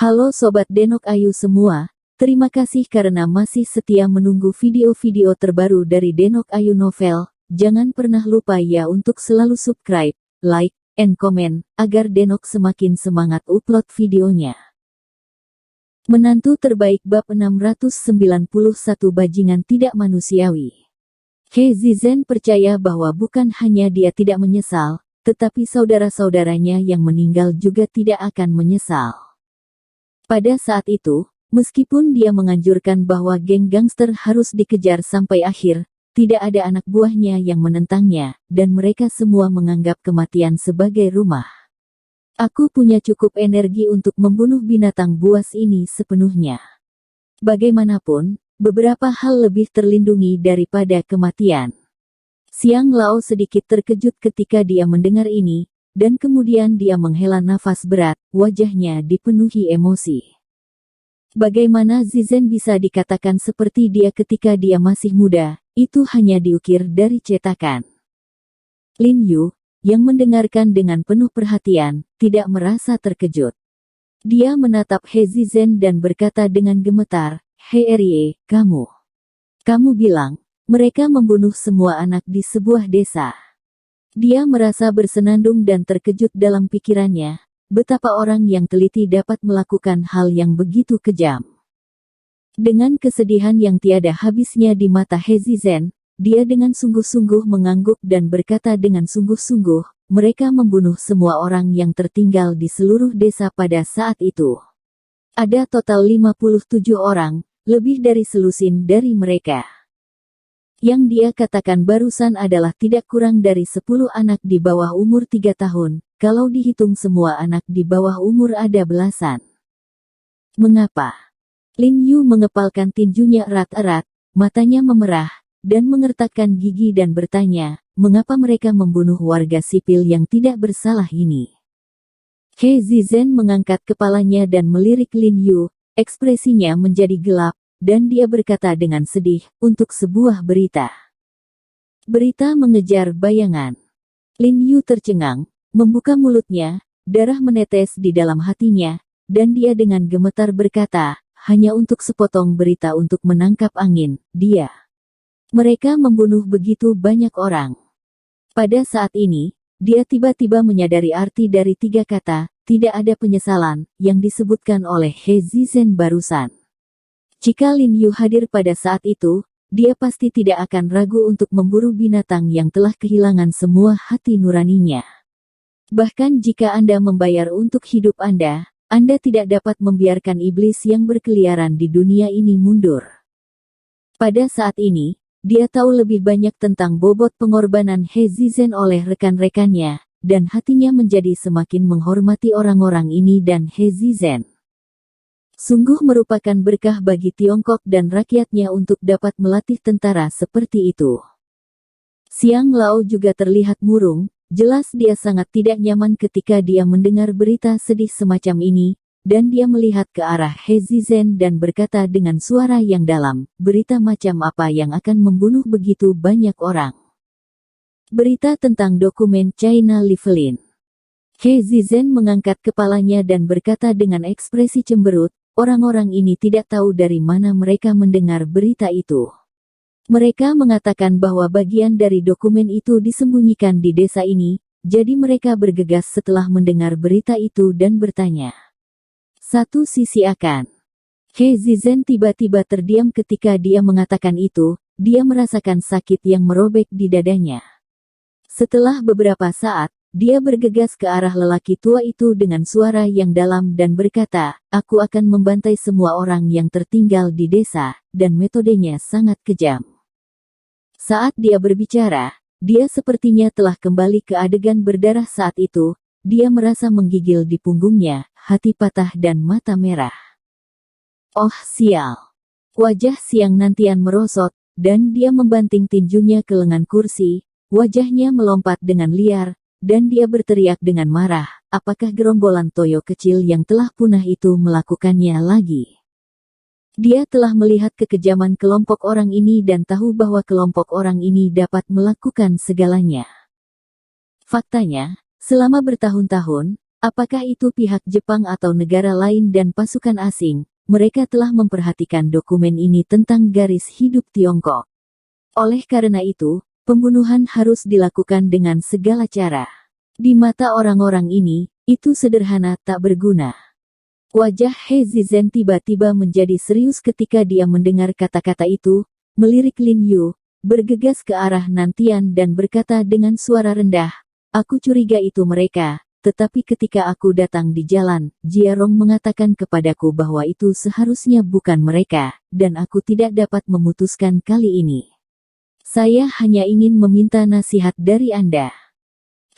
Halo Sobat Denok Ayu semua, terima kasih karena masih setia menunggu video-video terbaru dari Denok Ayu Novel. Jangan pernah lupa ya untuk selalu subscribe, like, and comment, agar Denok semakin semangat upload videonya. Menantu terbaik bab 691 bajingan tidak manusiawi. He Zizen percaya bahwa bukan hanya dia tidak menyesal, tetapi saudara-saudaranya yang meninggal juga tidak akan menyesal. Pada saat itu, meskipun dia menganjurkan bahwa geng gangster harus dikejar sampai akhir, tidak ada anak buahnya yang menentangnya, dan mereka semua menganggap kematian sebagai rumah. Aku punya cukup energi untuk membunuh binatang buas ini sepenuhnya. Bagaimanapun, beberapa hal lebih terlindungi daripada kematian. Xiang Lao sedikit terkejut ketika dia mendengar ini, dan kemudian dia menghela nafas berat, wajahnya dipenuhi emosi. Bagaimana Zizen bisa dikatakan seperti dia ketika dia masih muda, itu hanya diukir dari cetakan. Lin Yu, yang mendengarkan dengan penuh perhatian, tidak merasa terkejut. Dia menatap He Zizen dan berkata dengan gemetar, "He Erie, kamu bilang, mereka membunuh semua anak di sebuah desa." Dia merasa bersenandung dan terkejut dalam pikirannya, betapa orang yang teliti dapat melakukan hal yang begitu kejam. Dengan kesedihan yang tiada habisnya di mata He Zizen, dia dengan sungguh-sungguh mengangguk dan berkata dengan sungguh-sungguh, mereka membunuh semua orang yang tertinggal di seluruh desa pada saat itu. Ada total 57 orang, lebih dari selusin dari mereka. Yang dia katakan barusan adalah tidak kurang dari 10 anak di bawah umur 3 tahun, kalau dihitung semua anak di bawah umur ada belasan. Mengapa? Lin Yu mengepalkan tinjunya erat-erat, matanya memerah, dan mengertakkan gigi dan bertanya, mengapa mereka membunuh warga sipil yang tidak bersalah ini? He Zizen mengangkat kepalanya dan melirik Lin Yu, ekspresinya menjadi gelap, dan dia berkata dengan sedih, untuk sebuah berita. Berita mengejar bayangan. Lin Yu tercengang, membuka mulutnya, darah menetes di dalam hatinya, dan dia dengan gemetar berkata, hanya untuk sepotong berita untuk menangkap angin, mereka membunuh begitu banyak orang. Pada saat ini, dia tiba-tiba menyadari arti dari 3 kata, tidak ada penyesalan, yang disebutkan oleh He Zizen barusan. Jika Lin Yu hadir pada saat itu, dia pasti tidak akan ragu untuk memburu binatang yang telah kehilangan semua hati nuraninya. Bahkan jika Anda membayar untuk hidup Anda tidak dapat membiarkan iblis yang berkeliaran di dunia ini mundur. Pada saat ini, dia tahu lebih banyak tentang bobot pengorbanan He Zizen oleh rekan-rekannya, dan hatinya menjadi semakin menghormati orang-orang ini dan He Zizen. Sungguh merupakan berkah bagi Tiongkok dan rakyatnya untuk dapat melatih tentara seperti itu. Xiang Lao juga terlihat murung, jelas dia sangat tidak nyaman ketika dia mendengar berita sedih semacam ini, dan dia melihat ke arah He Zizen dan berkata dengan suara yang dalam, berita macam apa yang akan membunuh begitu banyak orang? Berita tentang dokumen China Livelin. He Zizen mengangkat kepalanya dan berkata dengan ekspresi cemberut, orang-orang ini tidak tahu dari mana mereka mendengar berita itu. Mereka mengatakan bahwa bagian dari dokumen itu disembunyikan di desa ini, jadi mereka bergegas setelah mendengar berita itu dan bertanya. Satu sisi akan. He Zizen tiba-tiba terdiam ketika dia mengatakan itu, dia merasakan sakit yang merobek di dadanya. Setelah beberapa saat, dia bergegas ke arah lelaki tua itu dengan suara yang dalam dan berkata, aku akan membantai semua orang yang tertinggal di desa, dan metodenya sangat kejam. Saat dia berbicara, dia sepertinya telah kembali ke adegan berdarah saat itu, dia merasa menggigil di punggungnya, hati patah dan mata merah. Oh sial! Wajah Xiang Nantian merosot, dan dia membanting tinjunya ke lengan kursi, wajahnya melompat dengan liar, dan dia berteriak dengan marah, apakah gerombolan Toyo kecil yang telah punah itu melakukannya lagi? Dia telah melihat kekejaman kelompok orang ini dan tahu bahwa kelompok orang ini dapat melakukan segalanya. Faktanya, selama bertahun-tahun, Apakah itu pihak Jepang atau negara lain dan pasukan asing, mereka telah memperhatikan dokumen ini tentang garis hidup Tiongkok. Oleh karena itu, pembunuhan harus dilakukan dengan segala cara. Di mata orang-orang ini, itu sederhana tak berguna. Wajah He Zizhen tiba-tiba menjadi serius ketika dia mendengar kata-kata itu, melirik Lin Yu, bergegas ke arah Nantian dan berkata dengan suara rendah, "Aku curiga itu mereka. Tetapi ketika aku datang di jalan, Jiarong mengatakan kepadaku bahwa itu seharusnya bukan mereka, dan aku tidak dapat memutuskan kali ini. Saya hanya ingin meminta nasihat dari Anda."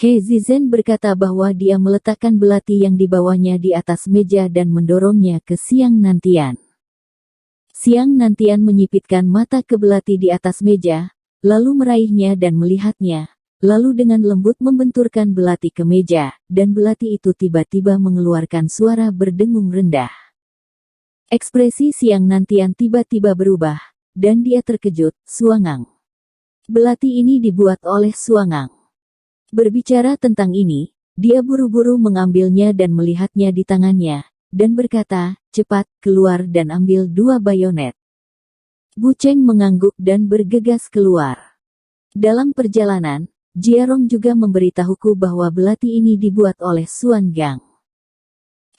He Zizhen berkata bahwa dia meletakkan belati yang dibawanya di atas meja dan mendorongnya ke Siang Nantian. Siang Nantian menyipitkan mata ke belati di atas meja, lalu meraihnya dan melihatnya. Lalu dengan lembut membenturkan belati ke meja, dan belati itu tiba-tiba mengeluarkan suara berdengung rendah. Ekspresi Siang Nantian tiba-tiba berubah, dan dia terkejut, "Suangang. Belati ini dibuat oleh Suangang." Berbicara tentang ini, dia buru-buru mengambilnya dan melihatnya di tangannya, dan berkata, "Cepat, keluar dan ambil 2 bayonet." Bu Cheng mengangguk dan bergegas keluar. Dalam perjalanan, Jiarong juga memberitahuku bahwa belati ini dibuat oleh Xuan Gang.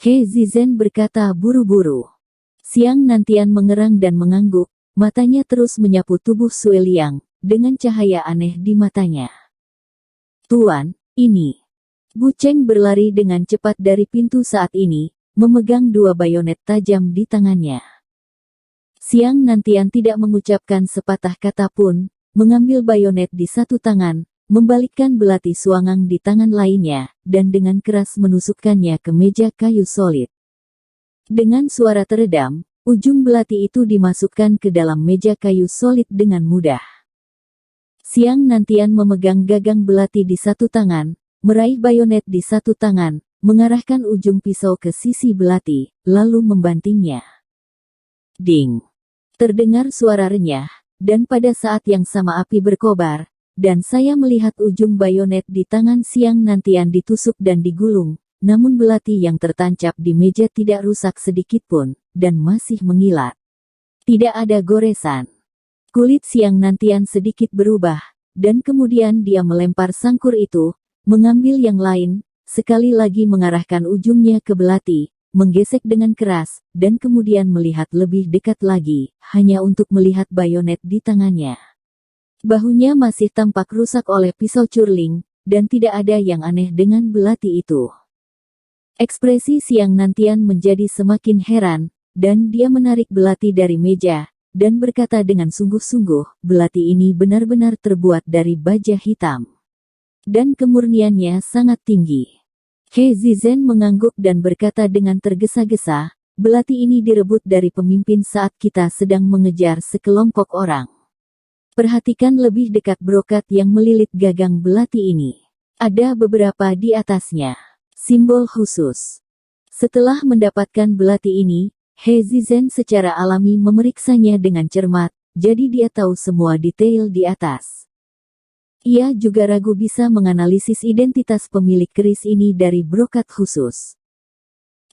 He Zizhen berkata buru-buru. Siang Nantian mengerang dan mengangguk, matanya terus menyapu tubuh Sue Liang, dengan cahaya aneh di matanya. "Tuan, ini." Bu Cheng berlari dengan cepat dari pintu saat ini, memegang 2 bayonet tajam di tangannya. Siang Nantian tidak mengucapkan sepatah kata pun, mengambil bayonet di satu tangan, membalikkan belati Suangang di tangan lainnya, dan dengan keras menusukkannya ke meja kayu solid. Dengan suara teredam, ujung belati itu dimasukkan ke dalam meja kayu solid dengan mudah. Siang Nantian memegang gagang belati di satu tangan, meraih bayonet di satu tangan, mengarahkan ujung pisau ke sisi belati, lalu membantingnya. Ding! Terdengar suara renyah, dan pada saat yang sama api berkobar, dan saya melihat ujung bayonet di tangan Siang Nantian ditusuk dan digulung, namun belati yang tertancap di meja tidak rusak sedikitpun, dan masih mengilat. Tidak ada goresan. Kulit Siang Nantian sedikit berubah, dan kemudian dia melempar sangkur itu, mengambil yang lain, sekali lagi mengarahkan ujungnya ke belati, menggesek dengan keras, dan kemudian melihat lebih dekat lagi, hanya untuk melihat bayonet di tangannya. Bahunya masih tampak rusak oleh pisau curling, dan tidak ada yang aneh dengan belati itu. Ekspresi Siang Nantian menjadi semakin heran, dan dia menarik belati dari meja, dan berkata dengan sungguh-sungguh, belati ini benar-benar terbuat dari baja hitam. Dan kemurniannya sangat tinggi. He Zizhen mengangguk dan berkata dengan tergesa-gesa, belati ini direbut dari pemimpin saat kita sedang mengejar sekelompok orang. Perhatikan lebih dekat brokat yang melilit gagang belati ini. Ada beberapa di atasnya. Simbol khusus. Setelah mendapatkan belati ini, He Zizhen secara alami memeriksanya dengan cermat, jadi dia tahu semua detail di atas. Ia juga ragu bisa menganalisis identitas pemilik keris ini dari brokat khusus.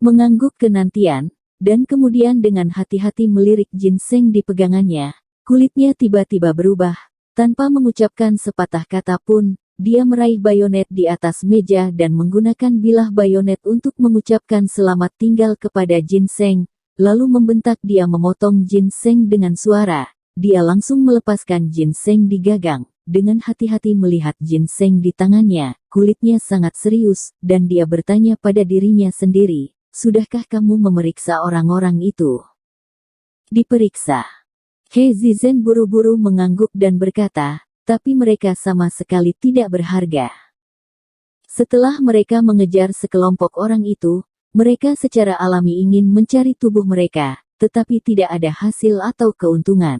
Mengangguk ke Nantian, dan kemudian dengan hati-hati melirik ginseng di pegangannya. Kulitnya tiba-tiba berubah, tanpa mengucapkan sepatah kata pun, dia meraih bayonet di atas meja dan menggunakan bilah bayonet untuk mengucapkan selamat tinggal kepada ginseng, lalu membentak dia memotong ginseng dengan suara. Dia langsung melepaskan ginseng di gagang, dengan hati-hati melihat ginseng di tangannya, kulitnya sangat serius, dan dia bertanya pada dirinya sendiri, "Sudahkah kamu memeriksa orang-orang itu?" Diperiksa. He Zizhen buru-buru mengangguk dan berkata, "Tapi mereka sama sekali tidak berharga." Setelah mereka mengejar sekelompok orang itu, mereka secara alami ingin mencari tubuh mereka, tetapi tidak ada hasil atau keuntungan.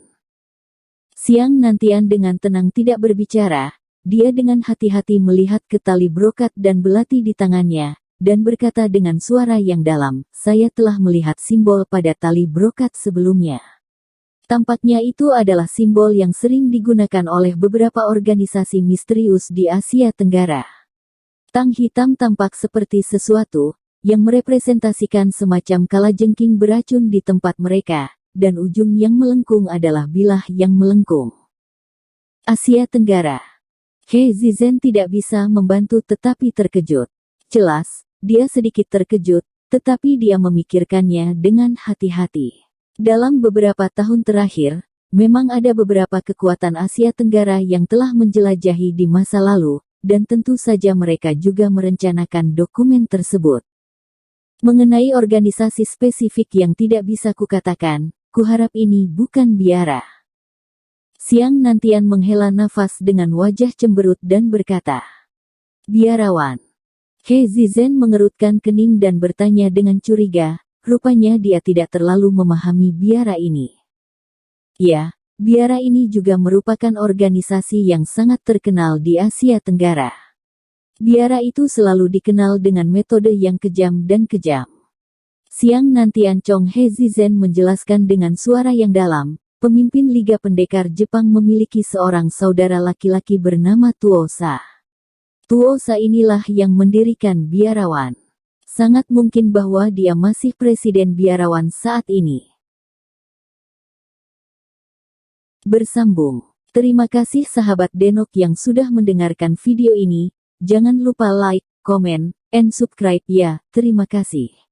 Siang Nantian dengan tenang tidak berbicara, dia dengan hati-hati melihat ke tali brokat dan belati di tangannya, dan berkata dengan suara yang dalam, "Saya telah melihat simbol pada tali brokat sebelumnya." Tampaknya itu adalah simbol yang sering digunakan oleh beberapa organisasi misterius di Asia Tenggara. Tang hitam tampak seperti sesuatu yang merepresentasikan semacam kalajengking beracun di tempat mereka, dan ujung yang melengkung adalah bilah yang melengkung. Asia Tenggara. He Zizhen tidak bisa membantu tetapi terkejut. Jelas, dia sedikit terkejut, tetapi dia memikirkannya dengan hati-hati. Dalam beberapa tahun terakhir, memang ada beberapa kekuatan Asia Tenggara yang telah menjelajahi di masa lalu, dan tentu saja mereka juga merencanakan dokumen tersebut. Mengenai organisasi spesifik yang tidak bisa kukatakan, kuharap ini bukan biara. Xiang Nantian menghela nafas dengan wajah cemberut dan berkata, "Biarawan." He Zizhen mengerutkan kening dan bertanya dengan curiga, rupanya dia tidak terlalu memahami biara ini. Ya, biara ini juga merupakan organisasi yang sangat terkenal di Asia Tenggara. Biara itu selalu dikenal dengan metode yang kejam dan kejam. Xiang Nantian Chong He Zizhen menjelaskan dengan suara yang dalam, pemimpin Liga Pendekar Jepang memiliki seorang saudara laki-laki bernama Tuosa. Tuosa inilah yang mendirikan biarawan. Sangat mungkin bahwa dia masih presiden biarawan saat ini. Bersambung. Terima kasih sahabat Denok yang sudah mendengarkan video ini. Jangan lupa like, comment, and subscribe ya. Terima kasih.